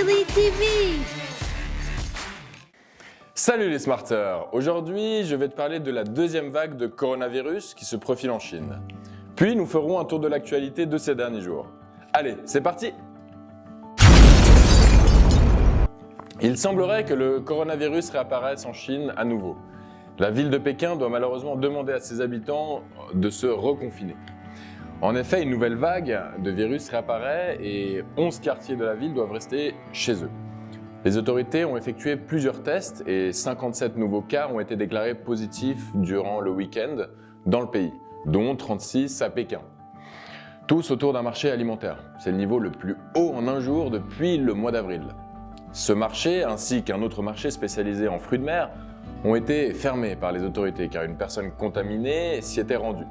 Daily TV. Salut les smarters! Aujourd'hui, je vais te parler de la deuxième vague de coronavirus qui se profile en Chine. Puis nous ferons un tour de l'actualité de ces derniers jours. Allez, c'est parti! Il semblerait que le coronavirus réapparaisse en Chine à nouveau. La ville de Pékin doit malheureusement demander à ses habitants de se reconfiner. En effet, une nouvelle vague de virus réapparaît et 11 quartiers de la ville doivent rester chez eux. Les autorités ont effectué plusieurs tests et 57 nouveaux cas ont été déclarés positifs durant le week-end dans le pays, dont 36 à Pékin. Tous autour d'un marché alimentaire. C'est le niveau le plus haut en un jour depuis le mois d'avril. Ce marché, ainsi qu'un autre marché spécialisé en fruits de mer, ont été fermés par les autorités car une personne contaminée s'y était rendue.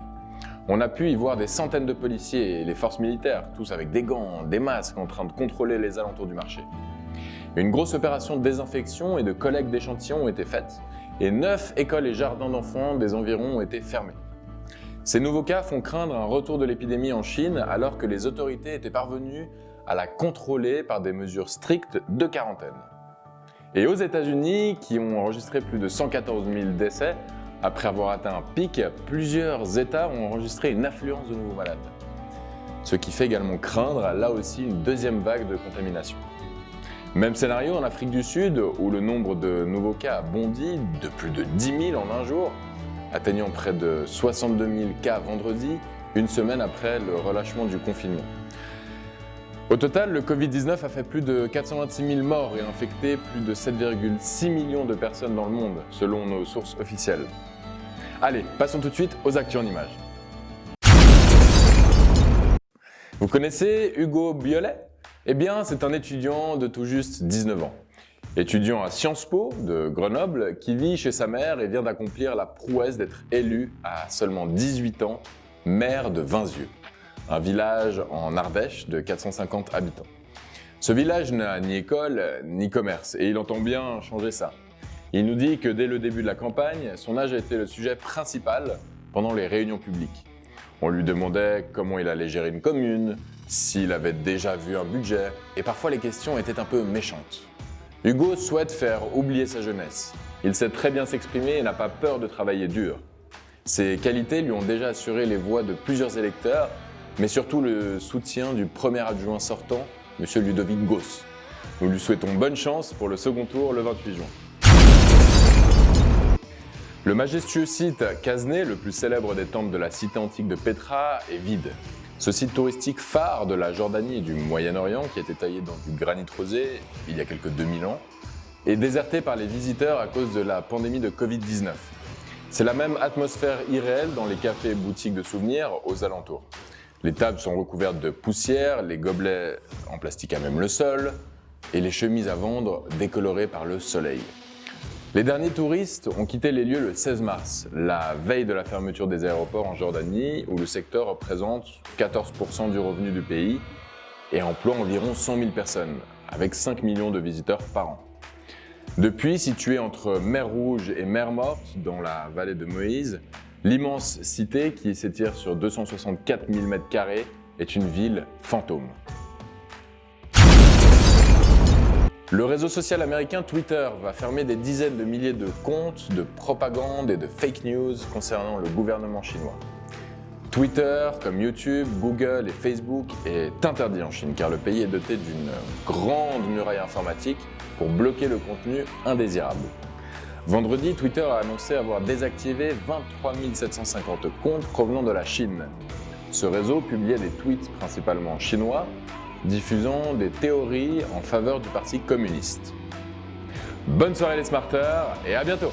On a pu y voir des centaines de policiers et les forces militaires, tous avec des gants, des masques, en train de contrôler les alentours du marché. Une grosse opération de désinfection et de collecte d'échantillons ont été faites et 9 écoles et jardins d'enfants des environs ont été fermés. Ces nouveaux cas font craindre un retour de l'épidémie en Chine alors que les autorités étaient parvenues à la contrôler par des mesures strictes de quarantaine. Et aux États-Unis, qui ont enregistré plus de 114 000 décès, après avoir atteint un pic, plusieurs États ont enregistré une affluence de nouveaux malades. Ce qui fait également craindre, là aussi, une deuxième vague de contamination. Même scénario en Afrique du Sud, où le nombre de nouveaux cas a bondi de plus de 10 000 en un jour, atteignant près de 62 000 cas vendredi, une semaine après le relâchement du confinement. Au total, le Covid-19 a fait plus de 426 000 morts et infecté plus de 7,6 millions de personnes dans le monde, selon nos sources officielles. Allez, passons tout de suite aux actus en images. Vous connaissez Hugo Biolay ? Eh bien, c'est un étudiant de tout juste 19 ans. Étudiant à Sciences Po de Grenoble, qui vit chez sa mère et vient d'accomplir la prouesse d'être élu à seulement 18 ans, maire de Vincieux, un village en Ardèche de 450 habitants. Ce village n'a ni école ni commerce et il entend bien changer ça. Il nous dit que dès le début de la campagne, son âge a été le sujet principal pendant les réunions publiques. On lui demandait comment il allait gérer une commune, s'il avait déjà vu un budget, et parfois les questions étaient un peu méchantes. Hugo souhaite faire oublier sa jeunesse. Il sait très bien s'exprimer et n'a pas peur de travailler dur. Ses qualités lui ont déjà assuré les voix de plusieurs électeurs, mais surtout le soutien du premier adjoint sortant, M. Ludovic Gauss. Nous lui souhaitons bonne chance pour le second tour le 28 juin. Le majestueux site Casneh, le plus célèbre des temples de la cité antique de Petra, est vide. Ce site touristique phare de la Jordanie et du Moyen-Orient, qui a été taillé dans du granit rosé il y a quelques 2000 ans, est déserté par les visiteurs à cause de la pandémie de Covid-19. C'est la même atmosphère irréelle dans les cafés et boutiques de souvenirs aux alentours. Les tables sont recouvertes de poussière, les gobelets en plastique à même le sol, et les chemises à vendre décolorées par le soleil. Les derniers touristes ont quitté les lieux le 16 mars, la veille de la fermeture des aéroports en Jordanie, où le secteur représente 14% du revenu du pays et emploie environ 100 000 personnes, avec 5 millions de visiteurs par an. Depuis, située entre Mer Rouge et Mer Morte, dans la vallée de Moïse, l'immense cité, qui s'étire sur 264 000 m², est une ville fantôme. Le réseau social américain Twitter va fermer des dizaines de milliers de comptes de propagande et de fake news concernant le gouvernement chinois. Twitter, comme YouTube, Google et Facebook, est interdit en Chine car le pays est doté d'une grande muraille informatique pour bloquer le contenu indésirable. Vendredi, Twitter a annoncé avoir désactivé 23 750 comptes provenant de la Chine. Ce réseau publiait des tweets principalement chinois, diffusant des théories en faveur du Parti communiste. Bonne soirée les smarters et à bientôt!